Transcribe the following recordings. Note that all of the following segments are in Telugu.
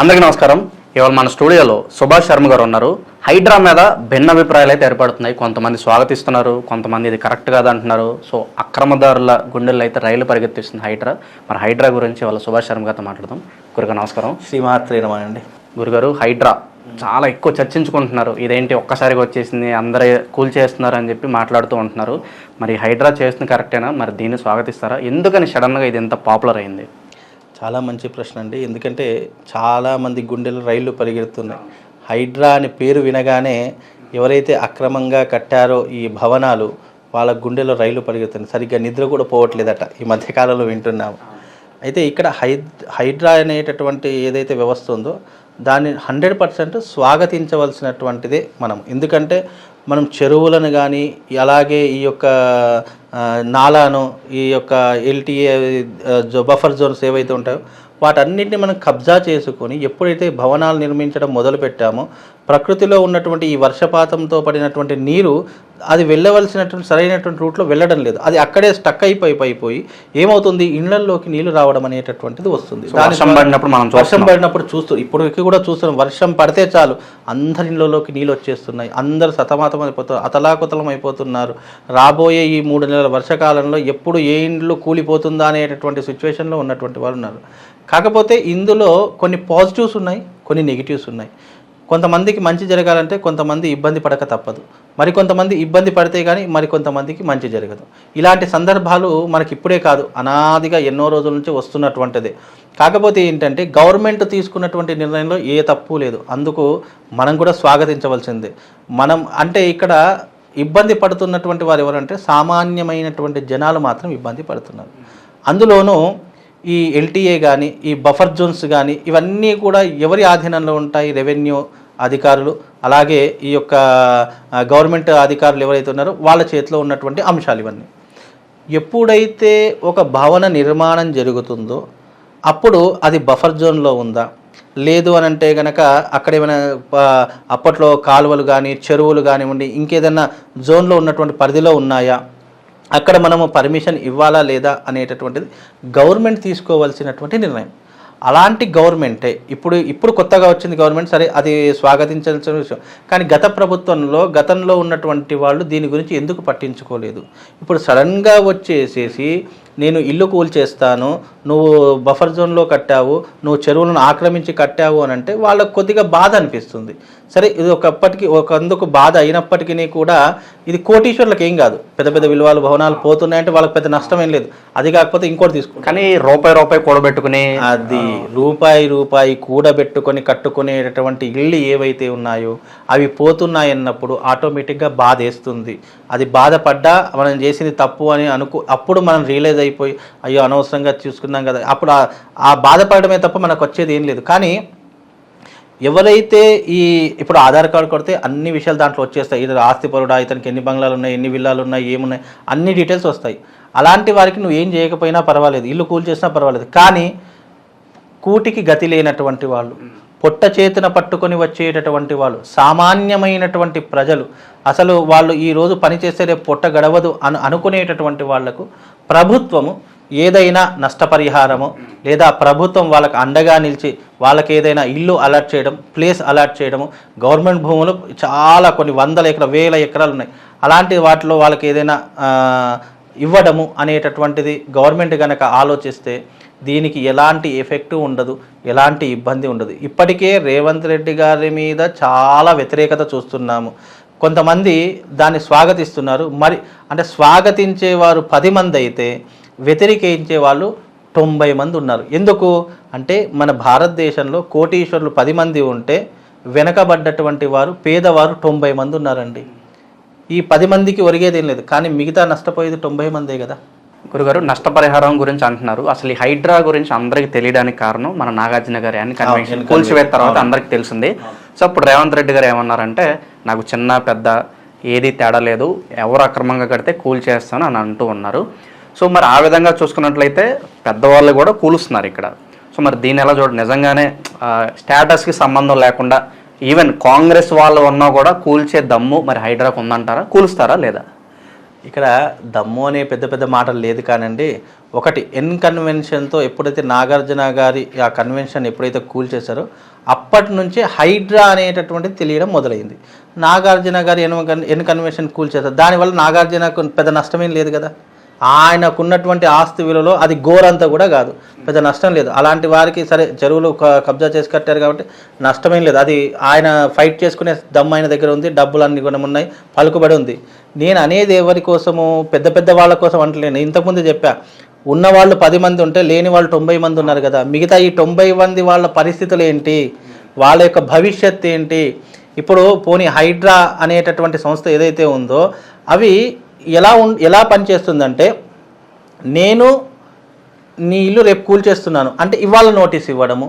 అందరికీ నమస్కారం. ఇవాళ మన స్టూడియోలో సుభాష్ శర్మ గారు ఉన్నారు. హైడ్రా మీద భిన్న అభిప్రాయాలు అయితే ఏర్పడుతున్నాయి. కొంతమంది స్వాగతిస్తున్నారు, కొంతమంది ఇది కరెక్ట్ కాదు అంటున్నారు. సో అక్రమదారుల గుండెల్లో అయితే రైలు పరిగెత్తిస్తుంది హైడ్రా. మరి హైడ్రా గురించి వాళ్ళ సుభాష్ శర్మ గారితో మాట్లాడదాం. గురుగారు నమస్కారం. శ్రీమాత్రే నమః అండి. గురుగారు, హైడ్రా చాలా ఎక్కువ చర్చించుకుంటున్నారు. ఇదేంటి ఒక్కసారిగా వచ్చేసింది, అందరూ కూల్చేస్తున్నారు అని చెప్పి మాట్లాడుతూ ఉంటున్నారు. మరి హైడ్రా చేస్తుంది కరెక్టేనా? మరి దీన్ని స్వాగతిస్తారా? ఎందుకని సడన్గా ఇది ఎంత పాపులర్ అయింది? చాలా మంచి ప్రశ్న అండి. ఎందుకంటే చాలామంది గుండెలు రైళ్లు పరిగెడుతున్నాయి. హైడ్రా అనే పేరు వినగానే ఎవరైతే అక్రమంగా కట్టారో ఈ భవనాలు, వాళ్ళ గుండెలో రైళ్లు పరిగెడుతున్నాయి. సరిగ్గా నిద్ర కూడా పోవట్లేదట ఈ మధ్యకాలంలో వింటున్నాము. అయితే ఇక్కడ హైడ్రా అనేటటువంటి ఏదైతే వ్యవస్థ ఉందో దాన్ని 100% స్వాగతించవలసినటువంటిదే మనం. ఎందుకంటే మనం చెరువులను కానీ అలాగే ఈ యొక్క నాలాను, ఈ యొక్క ఎల్టీఏ బఫర్ జోన్స్ ఏవైతే ఉంటాయో వాటన్నిటిని మనం కబ్జా చేసుకొని ఎప్పుడైతే భవనాలు నిర్మించడం మొదలుపెట్టామో ప్రకృతిలో ఉన్నటువంటి ఈ వర్షపాతంతో పడినటువంటి నీరు అది వెళ్ళవలసినటువంటి సరైనటువంటి రూట్లో వెళ్ళడం లేదు. అది అక్కడే స్టక్ అయిపోయి ఏమవుతుంది, ఇళ్లలోకి నీళ్లు రావడం అనేటటువంటిది వస్తుంది. వర్షం పడినప్పుడు ఇప్పుడు కూడా చూస్తున్నాం. వర్షం పడితే చాలు అందరి ఇళ్లలోకి నీళ్ళు వచ్చేస్తున్నాయి. అందరూ సతమతం అయిపోతున్నారు, అతలాకుతలం అయిపోతున్నారు. రాబోయే ఈ 3 నెలల వర్షకాలంలో ఎప్పుడు ఏ ఇండ్లు కూలిపోతుందా అనేటటువంటి సిచ్యువేషన్లో ఉన్నటువంటి వారు ఉన్నారు. కాకపోతే ఇందులో కొన్ని పాజిటివ్స్ ఉన్నాయి, కొన్ని నెగిటివ్స్ ఉన్నాయి. కొంతమందికి మంచి జరగాలంటే కొంతమంది ఇబ్బంది పడక తప్పదు. మరికొంతమంది ఇబ్బంది పడితే కానీ మరికొంతమందికి మంచి జరగదు. ఇలాంటి సందర్భాలు మనకి ఇప్పుడే కాదు, అనాదిగా ఎన్నో రోజుల నుంచి వస్తున్నటువంటిదే. కాకపోతే ఏంటంటే గవర్నమెంట్ తీసుకున్నటువంటి నిర్ణయంలో ఏ తప్పు లేదు. అందుకు మనం కూడా స్వాగతించవలసిందే. మనం అంటే ఇక్కడ ఇబ్బంది పడుతున్నటువంటి వారు ఎవరంటే సామాన్యమైనటువంటి జనాలు మాత్రం ఇబ్బంది పడుతున్నారు. అందులోనూ ఈ ఎల్టీఏ కానీ ఈ బఫర్ జోన్స్ కానీ ఇవన్నీ కూడా ఎవరి ఆధీనంలో ఉంటాయి? రెవెన్యూ అధికారులు అలాగే ఈ యొక్క గవర్నమెంట్ అధికారులు ఎవరైతే ఉన్నారో వాళ్ళ చేతిలో ఉన్నటువంటి అంశాలు ఇవన్నీ. ఎప్పుడైతే ఒక భవన నిర్మాణం జరుగుతుందో అప్పుడు అది బఫర్ జోన్లో ఉందా, లేదు అని అంటే కనుక అక్కడ ఏమైనా అప్పట్లో కాలువలు కానీ చెరువులు కానివ్వండి ఇంకేదన్నా జోన్లో ఉన్నటువంటి పరిధిలో ఉన్నాయా, అక్కడ మనము పర్మిషన్ ఇవ్వాలా లేదా అనేటటువంటిది గవర్నమెంట్ తీసుకోవాల్సినటువంటి నిర్ణయం. అలాంటి గవర్నమెంటే ఇప్పుడు కొత్తగా వచ్చింది గవర్నమెంట్, సరే అది స్వాగతించాల్సిన విషయం. కానీ గతంలో ఉన్నటువంటి వాళ్ళు దీని గురించి ఎందుకు పట్టించుకోలేదు? ఇప్పుడు సడన్గా వచ్చేసేసి నేను ఇల్లు కూల్చేస్తాను, నువ్వు బఫర్ జోన్లో కట్టావు, నువ్వు చెరువులను ఆక్రమించి కట్టావు అని అంటే వాళ్ళకు కొద్దిగా బాధ అనిపిస్తుంది. సరే, ఇది ఒకందుకు బాధ అయినప్పటికీ కూడా ఇది కోటీశ్వర్లకు ఏం కాదు. పెద్ద పెద్ద విలువలు భవనాలు పోతున్నాయంటే వాళ్ళకి పెద్ద నష్టం ఏం లేదు. అది కాకపోతే ఇంకోటి తీసుకో, కానీ రూపాయి కూడబెట్టుకుని అది రూపాయి కూడబెట్టుకొని కట్టుకునేటటువంటి ఇళ్ళు ఏవైతే ఉన్నాయో అవి పోతున్నాయన్నప్పుడు ఆటోమేటిక్గా బాధ వేస్తుంది. అది బాధపడ్డా మనం చేసింది తప్పు అని అప్పుడు మనం రియలైజ్ అయిపోయి అయ్యో అనవసరంగా చూసుకున్నాం కదా, అప్పుడు ఆ బాధపడమే తప్ప మనకు వచ్చేది ఏం లేదు. కానీ ఎవరైతే ఇప్పుడు ఆధార్ కార్డు కొడితే అన్ని విషయాలు దాంట్లో వచ్చేస్తాయి. ఇది ఆస్తిపరుడా, ఇతనికి ఎన్ని బంగ్లాలు ఉన్నాయి, ఎన్ని విల్లాలు ఉన్నాయి, ఏమున్నాయి, అన్ని డీటెయిల్స్ వస్తాయి. అలాంటి వారికి నువ్వు ఏం చేయకపోయినా పర్వాలేదు, ఇల్లు కూల్ చేసినా పర్వాలేదు. కానీ కూటికి గతి లేనటువంటి వాళ్ళు, పొట్ట చేతున పట్టుకొని వచ్చేటటువంటి వాళ్ళు, సామాన్యమైనటువంటి ప్రజలు, అసలు వాళ్ళు ఈరోజు పనిచేస్తే రేపు పొట్ట గడవదు అనుకునేటటువంటి వాళ్లకు ప్రభుత్వము ఏదైనా నష్టపరిహారము లేదా ప్రభుత్వం వాళ్ళకి అండగా నిలిచి వాళ్ళకి ఏదైనా ఇల్లు అలాట్ చేయడం, ప్లేస్ అలాట్ చేయడము, గవర్నమెంట్ భూములు చాలా కొన్ని 100 ఎకరాలు 1000 ఎకరాలు ఉన్నాయి, అలాంటి వాటిలో వాళ్ళకి ఏదైనా ఇవ్వడము అనేటటువంటిది గవర్నమెంట్ కనుక ఆలోచిస్తే దీనికి ఎలాంటి ఎఫెక్టు ఉండదు, ఎలాంటి ఇబ్బంది ఉండదు. ఇప్పటికే రేవంత్ రెడ్డి గారి మీద చాలా వ్యతిరేకత చూస్తున్నాము. కొంతమంది దాన్ని స్వాగతిస్తున్నారు. మరి అంటే స్వాగతించేవారు 10 మంది అయితే వ్యతిరేకించే వాళ్ళు 90 మంది ఉన్నారు. ఎందుకు అంటే మన భారతదేశంలో కోటీశ్వరులు 10 మంది ఉంటే వెనకబడ్డటువంటి వారు పేదవారు 90 మంది ఉన్నారండి. ఈ 10 మందికి ఒరిగేది ఏం లేదు, కానీ మిగతా నష్టపోయేది 90 మందే కదా. గురుగారు, నష్టపరిహారం గురించి అంటున్నారు. అసలు ఈ హైడ్రా గురించి అందరికీ తెలియడానికి కారణం మన నాగార్జున గారి అని కన్వెన్షన్ కూల్చివేత తర్వాత అందరికీ తెలిసింది. సో అప్పుడు రేవంత్ రెడ్డి గారు ఏమన్నారంటే నాకు చిన్న పెద్ద ఏది తేడా లేదు, ఎవరు అక్రమంగా కడితే కూల్ చేస్తాను అని అంటూ ఉన్నారు. సో మరి ఆ విధంగా చూసుకున్నట్లయితే పెద్దవాళ్ళు కూడా కూలుస్తున్నారు ఇక్కడ. సో మరి దీన్ని ఎలా చూడండి, నిజంగానే స్టేటస్కి సంబంధం లేకుండా ఈవెన్ కాంగ్రెస్ వాళ్ళు ఉన్నా కూడా కూల్చే దమ్ము మరి హైడ్రాకు ఉందంటారా? కూలుస్తారా లేదా? ఇక్కడ దమ్ము అనే పెద్ద పెద్ద మాటలు లేదు కానండి. ఒకటి కన్వెన్షన్తో ఎప్పుడైతే నాగార్జున గారి ఆ కన్వెన్షన్ ఎప్పుడైతే కూల్ చేశారో అప్పటి నుంచి హైడ్రా అనేటటువంటిది తెలియడం మొదలైంది. నాగార్జున గారు కన్వెన్షన్ కూల్ చేశారు, దానివల్ల నాగార్జునకు పెద్ద నష్టమేం లేదు కదా. ఆయనకున్నటువంటి ఆస్తి విలువలో అది గోరంతా కూడా కాదు, పెద్ద నష్టం లేదు. అలాంటి వారికి సరే చెరువులు కబ్జా చేసి కట్టారు కాబట్టి నష్టమేం లేదు. అది ఆయన ఫైట్ చేసుకునే దమ్ము ఆయన దగ్గర ఉంది, డబ్బులు అన్ని కూడా ఉన్నాయి, పలుకుబడి ఉంది. నేను అనేది ఎవరి కోసము, పెద్ద పెద్ద వాళ్ళ కోసం అంటలేను. ఇంతకుముందు చెప్పా, ఉన్నవాళ్ళు 10 మంది ఉంటే లేని వాళ్ళు 90 మంది ఉన్నారు కదా. మిగతా ఈ 90 మంది వాళ్ళ పరిస్థితులు ఏంటి, వాళ్ళ యొక్క భవిష్యత్తు ఏంటి? ఇప్పుడు పోనీ హైడ్రా అనేటటువంటి సంస్థ ఏదైతే ఉందో అవి ఎలా పనిచేస్తుందంటే, నేను నీ ఇల్లు రేపు కూల్చేస్తున్నాను అంటే ఇవాళ నోటీస్ ఇవ్వడము,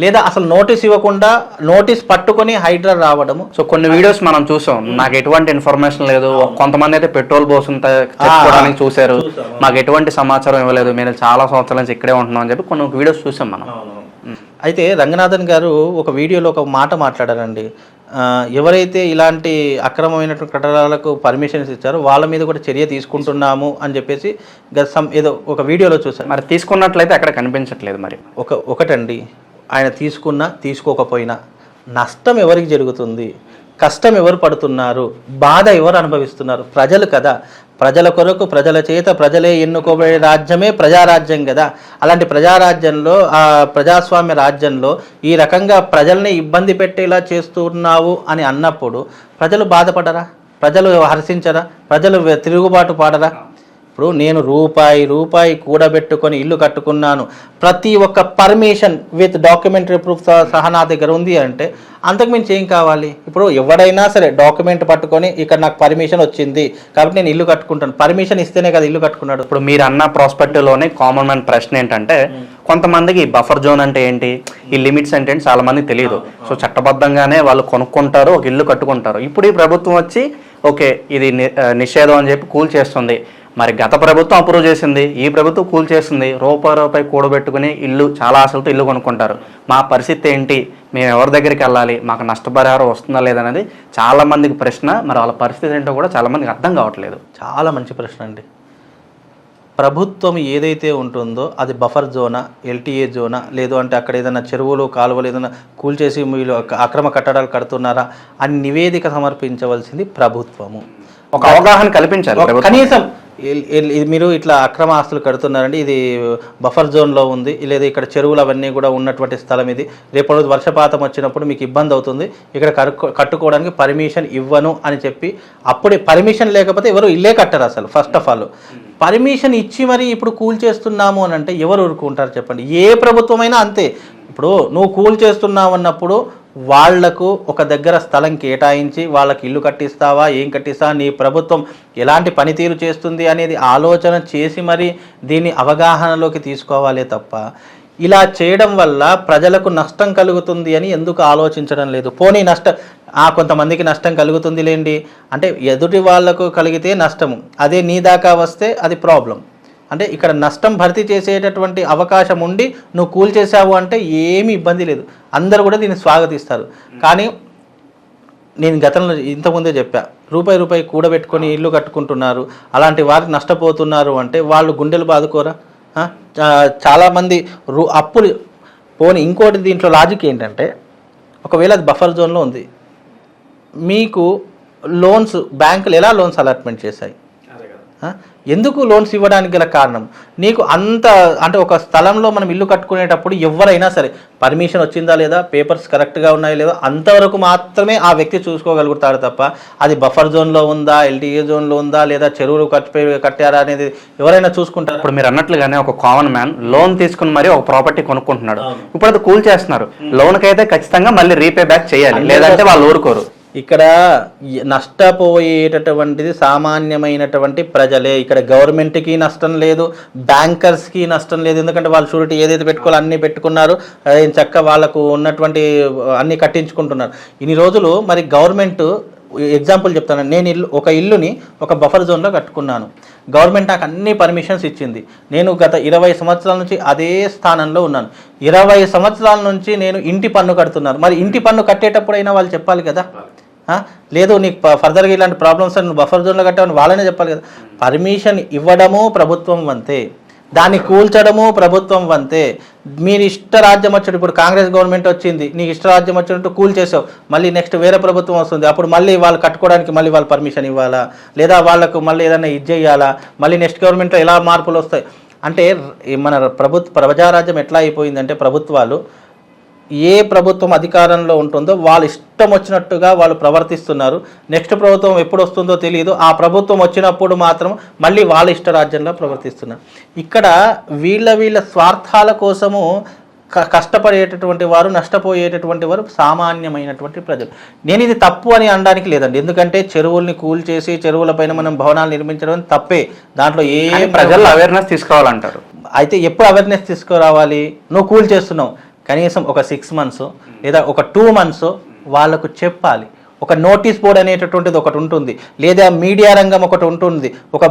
లేదా అసలు నోటీస్ ఇవ్వకుండా నోటీస్ పట్టుకొని హైడ్రా రావడము. సో కొన్ని వీడియోస్ మనం చూసాం, నాకు ఎటువంటి ఇన్ఫర్మేషన్ లేదు, కొంతమంది అయితే పెట్రోల్ పోసుని తెచ్చుకోవడానికి చూశారు, మాకు ఎటువంటి సమాచారం ఇవ్వలేదు, మేము చాలా సంవత్సరాల నుంచి ఇక్కడే ఉంటున్నాం అని చెప్పి కొన్ని వీడియోస్ చూసాం మనం. అయితే రంగనాథన్ గారు ఒక వీడియోలో ఒక మాట మాట్లాడారండి, ఎవరైతే ఇలాంటి అక్రమమైనటువంటి కట్టడాలకు పర్మిషన్స్ ఇచ్చారో వాళ్ళ మీద కూడా చర్య తీసుకుంటున్నాము అని చెప్పేసి ఏదో ఒక వీడియోలో చూసారు. మరి తీసుకున్నట్లయితే అక్కడ కనిపించట్లేదు. మరి ఒకటండి, ఆయన తీసుకున్నా తీసుకోకపోయినా నష్టం ఎవరికి జరుగుతుంది, కష్టం ఎవరు పడుతున్నారు, బాధ ఎవరు అనుభవిస్తున్నారు? ప్రజలు కదా. ప్రజల కొరకు, ప్రజల చేత, ప్రజలే ఎన్నుకోబడే రాజ్యమే ప్రజారాజ్యం కదా. అలాంటి ప్రజారాజ్యంలో, ఆ ప్రజాస్వామ్య రాజ్యంలో ఈ రకంగా ప్రజల్ని ఇబ్బంది పెట్టేలా చేస్తున్నావు అని అన్నప్పుడు ప్రజలు బాధపడరా? ప్రజలు హర్షించరా? ప్రజలు తిరుగుబాటు పాడరా? ఇప్పుడు నేను రూపాయి కూడబెట్టుకొని ఇల్లు కట్టుకున్నాను, ప్రతి ఒక్క పర్మిషన్ విత్ డాక్యుమెంటరీ ప్రూఫ్ సహా నా దగ్గర ఉంది అంటే అంతకుమించి ఏం కావాలి? ఇప్పుడు ఎవడైనా సరే డాక్యుమెంట్ పట్టుకొని ఇక్కడ నాకు పర్మిషన్ వచ్చింది కాబట్టి నేను ఇల్లు కట్టుకుంటాను, పర్మిషన్ ఇస్తేనే కదా ఇల్లు కట్టుకున్నాడు. ఇప్పుడు మీరు అన్న ప్రాస్పెక్టివ్లోనే కామన్ మ్యాన్ ప్రశ్న ఏంటంటే, కొంతమందికి బఫర్ జోన్ అంటే ఏంటి, ఈ లిమిట్స్ అంటే చాలా మందికి తెలియదు. సో చట్టబద్ధంగానే వాళ్ళు కొనుక్కుంటారు, ఒక ఇల్లు కట్టుకుంటారు. ఇప్పుడు ఈ ప్రభుత్వం వచ్చి ఓకే ఇది నిషేధం అని చెప్పి కూల్ చేస్తుంది. మరి గత ప్రభుత్వం అప్రూవ్ చేసింది, ఈ ప్రభుత్వం కూల్ చేసింది. రూపాయి కూడబెట్టుకుని ఇల్లు చాలా ఆశలతో ఇల్లు కొనుక్కుంటారు. మా పరిస్థితి ఏంటి, మేము ఎవరి దగ్గరికి వెళ్ళాలి, మాకు నష్టపరిహారం వస్తుందా లేదనేది చాలా మందికి ప్రశ్న. మరి వాళ్ళ పరిస్థితి ఏంటో కూడా చాలా మందికి అర్థం కావట్లేదు. చాలా మంచి ప్రశ్న అండి. ప్రభుత్వం ఏదైతే ఉంటుందో అది బఫర్ జోనా, ఎల్టీఏ జోనా, లేదు అంటే అక్కడ ఏదైనా చెరువులు, కాలువలు ఏదైనా కూల్చేసి మీరు అక్రమ కట్టడాలు కడుతున్నారా అని నివేదిక సమర్పించవలసింది ప్రభుత్వము. ఒక అవగాహన కల్పించాలి కనీసం. మీరు ఇట్లా అక్రమ ఆస్తులు కడుతున్నారండి, ఇది బఫర్ జోన్లో ఉంది, లేదా ఇక్కడ చెరువులు అవన్నీ కూడా ఉన్నటువంటి స్థలం ఇది, రేపు రోజు వర్షపాతం వచ్చినప్పుడు మీకు ఇబ్బంది అవుతుంది, ఇక్కడ కట్టుకోవడానికి పర్మిషన్ ఇవ్వను అని చెప్పి, అప్పుడే పర్మిషన్ లేకపోతే ఎవరు ఇల్లే కట్టరు అసలు. ఫస్ట్ ఆఫ్ ఆల్ పర్మిషన్ ఇచ్చి మరి ఇప్పుడు కూల్ చేస్తున్నాము అని అంటే ఎవరు ఊరుకుంటారు చెప్పండి? ఏ ప్రభుత్వమైనా అంతే. ఇప్పుడు నువ్వు కూల్ చేస్తున్నావు అన్నప్పుడు వాళ్లకు ఒక దగ్గర స్థలం కేటాయించి వాళ్ళకి ఇల్లు కట్టిస్తావా, ఏం కట్టిస్తావా, నీ ప్రభుత్వం ఎలాంటి పనితీరు చేస్తుంది అనేది ఆలోచన చేసి మరి దీన్ని అవగాహనలోకి తీసుకోవాలే తప్ప ఇలా చేయడం వల్ల ప్రజలకు నష్టం కలుగుతుంది అని ఎందుకు ఆలోచించడం లేదు? పోనీ కొంతమందికి నష్టం కలుగుతుంది లేండి అంటే ఎదుటి వాళ్లకు కలిగితే నష్టము, అదే నీ దాకా వస్తే అది ప్రాబ్లం. అంటే ఇక్కడ నష్టం భర్తీ చేసేటటువంటి అవకాశం ఉండి నువ్వు కూల్ చేసావు అంటే ఏమీ ఇబ్బంది లేదు, అందరూ కూడా దీన్ని స్వాగతిస్తారు. కానీ నేను గతంలో ఇంతకుముందే చెప్పా, రూపాయి కూడబెట్టుకొని ఇల్లు కట్టుకుంటున్నారు, అలాంటి వారికి నష్టపోతున్నారు అంటే వాళ్ళు గుండెలు బాదుకోరా? చాలామంది అప్పులు పోని. ఇంకోటి దీంట్లో లాజిక్ ఏంటంటే, ఒకవేళ అది బఫర్ జోన్లో ఉంది, మీకు లోన్స్ బ్యాంకులు ఎలా లోన్స్ అలాట్మెంట్ చేశాయి? ఎందుకు లోన్స్ ఇవ్వడానికి గల కారణం, నీకు అంటే ఒక స్థలంలో మనం ఇల్లు కట్టుకునేటప్పుడు ఎవరైనా సరే పర్మిషన్ వచ్చిందా లేదా, పేపర్స్ కరెక్ట్గా ఉన్నాయా లేదా, అంతవరకు మాత్రమే ఆ వ్యక్తి చూసుకోగలుగుతాడు తప్ప అది బఫర్ జోన్లో ఉందా, ఎల్టీఏ జోన్లో ఉందా, లేదా చెరువులు కట్టారా అనేది ఎవరైనా చూసుకుంటారు. ఇప్పుడు మీరు అన్నట్లుగానే ఒక కామన్ మ్యాన్ లోన్ తీసుకుని మరి ఒక ప్రాపర్టీ కొనుక్కుంటున్నాడు, ఇప్పుడు అది కూల్ చేస్తున్నారు, లోన్కి అయితే ఖచ్చితంగా మళ్ళీ రీపే బ్యాక్ చేయాలి, లేదంటే వాళ్ళు ఊరుకోరు. ఇక్కడ నష్టపోయేటటువంటిది సామాన్యమైనటువంటి ప్రజలే. ఇక్కడ గవర్నమెంట్కి నష్టం లేదు, బ్యాంకర్స్కి నష్టం లేదు, ఎందుకంటే వాళ్ళు షూరిటీ ఏదైతే పెట్టుకోవాలో అన్నీ పెట్టుకున్నారు, చక్క వాళ్ళకు ఉన్నటువంటి అన్నీ కట్టించుకుంటున్నారు ఇన్ని రోజులు. మరి గవర్నమెంట్ ఎగ్జాంపుల్ చెప్తాను, నేను ఒక ఇల్లుని ఒక బఫర్ జోన్లో కట్టుకున్నాను, గవర్నమెంట్ నాకు అన్ని పర్మిషన్స్ ఇచ్చింది, నేను గత 20 సంవత్సరాల నుంచి అదే స్థానంలో ఉన్నాను, 20 సంవత్సరాల నుంచి నేను ఇంటి పన్ను కడుతున్నాను. మరి ఇంటి పన్ను కట్టేటప్పుడైనా వాళ్ళు చెప్పాలి కదా, లేదు నీకు ఫర్దర్గా ఇలాంటి ప్రాబ్లమ్స్ నువ్వు బఫర్ జోన్లో కట్టావని వాళ్ళనే చెప్పాలి కదా. పర్మిషన్ ఇవ్వడము ప్రభుత్వం వంతే, దాన్ని కూల్చడము ప్రభుత్వం వంతే. మీరు ఇష్టరాజ్యం వచ్చాడు, ఇప్పుడు కాంగ్రెస్ గవర్నమెంట్ వచ్చింది, నీకు ఇష్టరాజ్యం వచ్చినట్టు కూల్ చేసావు, మళ్ళీ నెక్స్ట్ వేరే ప్రభుత్వం వస్తుంది, అప్పుడు మళ్ళీ వాళ్ళు కట్టుకోవడానికి మళ్ళీ వాళ్ళు పర్మిషన్ ఇవ్వాలా, లేదా వాళ్ళకు మళ్ళీ ఏదైనా ఇది చేయాలా, మళ్ళీ నెక్స్ట్ గవర్నమెంట్లో ఎలా మార్పులు వస్తాయి అంటే మన ప్రజారాజ్యం ఎట్లా అయిపోయిందంటే ప్రభుత్వాలు ఏ ప్రభుత్వం అధికారంలో ఉంటుందో వాళ్ళు ఇష్టం వచ్చినట్టుగా వాళ్ళు ప్రవర్తిస్తున్నారు. నెక్స్ట్ ప్రభుత్వం ఎప్పుడు వస్తుందో తెలియదు, ఆ ప్రభుత్వం వచ్చినప్పుడు మాత్రం మళ్ళీ వాళ్ళ ఇష్ట రాజ్యంలో ప్రవర్తిస్తున్నారు. ఇక్కడ వీళ్ళ స్వార్థాల కోసము కష్టపడేటటువంటి వారు, నష్టపోయేటటువంటి వారు సామాన్యమైనటువంటి ప్రజలు. నేను ఇది తప్పు అని అనడానికి లేదండి, ఎందుకంటే చెరువుల్ని కూల్చేసి చెరువులపైన మనం భవనాలు నిర్మించడం తప్పే, దాంట్లో ఏ ప్రజల్లో అవేర్నెస్ తీసుకురావాలంటారు. అయితే ఎప్పుడు అవేర్నెస్ తీసుకురావాలి? నువ్వు కూల్ చేస్తున్నావు, కనీసం ఒక 6 months లేదా ఒక 2 months వాళ్ళకు చెప్పాలి. ఒక నోటీస్ బోర్డ్ అనేటటువంటిది ఒకటి ఉంటుంది, లేదా మీడియా రంగం ఒకటి ఉంటుంది, ఒక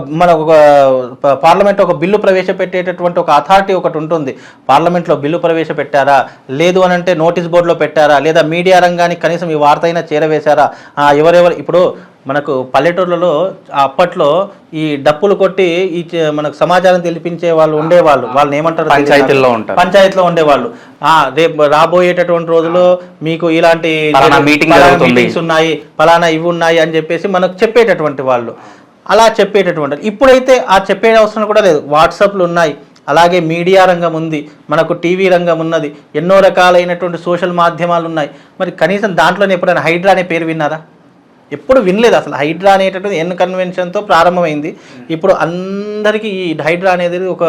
పార్లమెంట్ ఒక బిల్లు ప్రవేశపెట్టేటటువంటి ఒక అథారిటీ ఒకటి ఉంటుంది. పార్లమెంట్లో బిల్లు ప్రవేశపెట్టారా, లేదు అని అంటే నోటీస్ బోర్డులో పెట్టారా, లేదా మీడియా రంగానికి కనీసం ఈ వార్త అయినా చేరవేశారా? ఎవరెవరు ఇప్పుడు మనకు పల్లెటూర్లలో అప్పట్లో ఈ డప్పులు కొట్టి ఈ మనకు సమాచారం తెలిపించే వాళ్ళు ఉండేవాళ్ళు, వాళ్ళని ఏమంటారు, పంచాయతీలో ఉండేవాళ్ళు. రేపు రాబోయేటటువంటి రోజుల్లో మీకు ఇలాంటి మీటింగ్స్ ఉన్నాయి, ఫలానా ఇవి ఉన్నాయి అని చెప్పేసి మనకు చెప్పేటటువంటి వాళ్ళు, అలా చెప్పేటటువంటి. ఇప్పుడైతే ఆ చెప్పే అవసరం కూడా లేదు, వాట్సాప్లు ఉన్నాయి, అలాగే మీడియా రంగం ఉంది, మనకు టీవీ రంగం ఉన్నది, ఎన్నో రకాలైనటువంటి సోషల్ మాధ్యమాలు ఉన్నాయి. మరి కనీసం దాంట్లోనే ఎప్పుడైనా హైడ్రా అనే పేరు విన్నారా? ఎప్పుడు వినలేదు అసలు. హైడ్రా అనేటటువంటి ఎన్ కన్వెన్షన్తో ప్రారంభమైంది, ఇప్పుడు అందరికీ ఈ హైడ్రా అనేది ఒక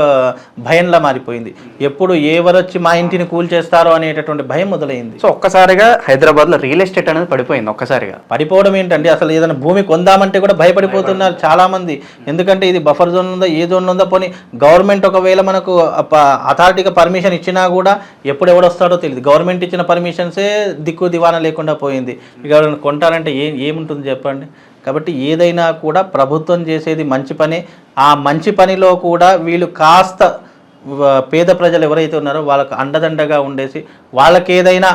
భయంలా మారిపోయింది. ఎప్పుడు ఎవరు వచ్చి మా ఇంటిని కూల్ చేస్తారో అనేటటువంటి భయం మొదలైంది. సో ఒక్కసారిగా హైదరాబాద్లో రియల్ ఎస్టేట్ అనేది పడిపోయింది. ఒక్కసారిగా పడిపోవడం ఏంటండి, అసలు ఏదైనా భూమి కొందామంటే కూడా భయపడిపోతున్నారు చాలామంది. ఎందుకంటే ఇది బఫర్ జోన్ ఉందా, ఏ జోన్ ఉందా, పోనీ గవర్నమెంట్ ఒకవేళ మనకు అథారిటీగా పర్మిషన్ ఇచ్చినా కూడా ఎప్పుడు ఎవడొస్తాడో తెలియదు. గవర్నమెంట్ ఇచ్చిన పర్మిషన్సే దిక్కు దివానా లేకుండా పోయింది. ఇక ఎవరైనా కొంటారంటే ఏముంటుంది చెప్పండి. కాబట్టి ఏదైనా కూడా ప్రభుత్వం చేసేది మంచి పనే. ఆ మంచి పనిలో కూడా వీళ్ళు కాస్త పేద ప్రజలు ఎవరైతే ఉన్నారో వాళ్ళకు అండదండగా ఉండేసి వాళ్ళకి ఏదైనా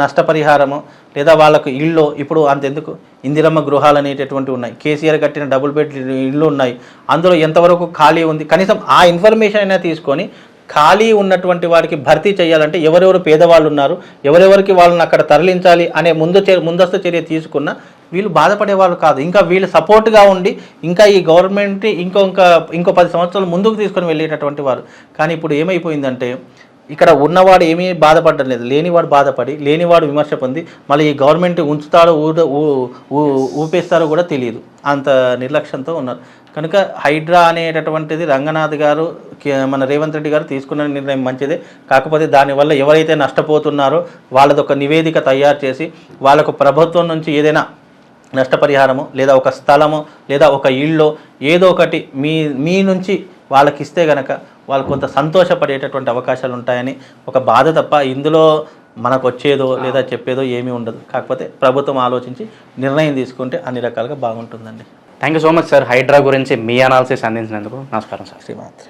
నష్టపరిహారము లేదా వాళ్ళకు ఇళ్ళు, ఇప్పుడు అంతెందుకు ఇందిరమ్మ గృహాలు అనేటటువంటి ఉన్నాయి, కేసీఆర్ కట్టిన డబుల్ బెడ్ ఇళ్ళు ఉన్నాయి, అందులో ఎంతవరకు ఖాళీ ఉంది, కనీసం ఆ ఇన్ఫర్మేషన్ అయినా తీసుకొని ఖాళీ ఉన్నటువంటి వారికి భర్తీ చేయాలంటే ఎవరెవరు పేదవాళ్ళు ఉన్నారు, ఎవరెవరికి వాళ్ళని అక్కడ తరలించాలి అనే ముందస్తు చర్య తీసుకున్న వీళ్ళు బాధపడేవాళ్ళు కాదు. ఇంకా వీళ్ళు సపోర్ట్గా ఉండి ఇంకా ఈ గవర్నమెంట్ ఇంకో 10 సంవత్సరాలు ముందుకు తీసుకొని వెళ్ళేటటువంటి వారు. కానీ ఇప్పుడు ఏమైపోయిందంటే ఇక్కడ ఉన్నవాడు ఏమీ బాధపడడం లేదు, లేనివాడు బాధపడి, లేనివాడు విమర్శ పొంది మళ్ళీ ఈ గవర్నమెంట్ ఉంచుతాడో ఊపేస్తారో కూడా తెలియదు, అంత నిర్లక్ష్యంతో ఉన్నారు. కనుక హైడ్రా అనేటటువంటిది రంగనాథ్ గారు, మన రేవంత్ రెడ్డి గారు తీసుకున్న నిర్ణయం మంచిదే. కాకపోతే దానివల్ల ఎవరైతే నష్టపోతున్నారో వాళ్ళదొక నివేదిక తయారు చేసి వాళ్ళకు ప్రభుత్వం నుంచి ఏదైనా నష్టపరిహారము లేదా ఒక స్థలము లేదా ఒక ఇల్లు ఏదో ఒకటి మీ నుంచి వాళ్ళకి ఇస్తే గనక వాళ్ళు కొంత సంతోషపడేటటువంటి అవకాశాలు ఉంటాయని ఒక బాధ తప్ప ఇందులో మనకు వచ్చేదో లేదా చెప్పేదో ఏమీ ఉండదు. కాకపోతే ప్రభుత్వం ఆలోచించి నిర్ణయం తీసుకుంటే అన్ని రకాలుగా బాగుంటుందండి. Thank you so much sir, HYDRAA గురించి మీ అనాలిసిస్ అందించినందుకు. నమస్కారం సార్. శ్రీమాత్రి.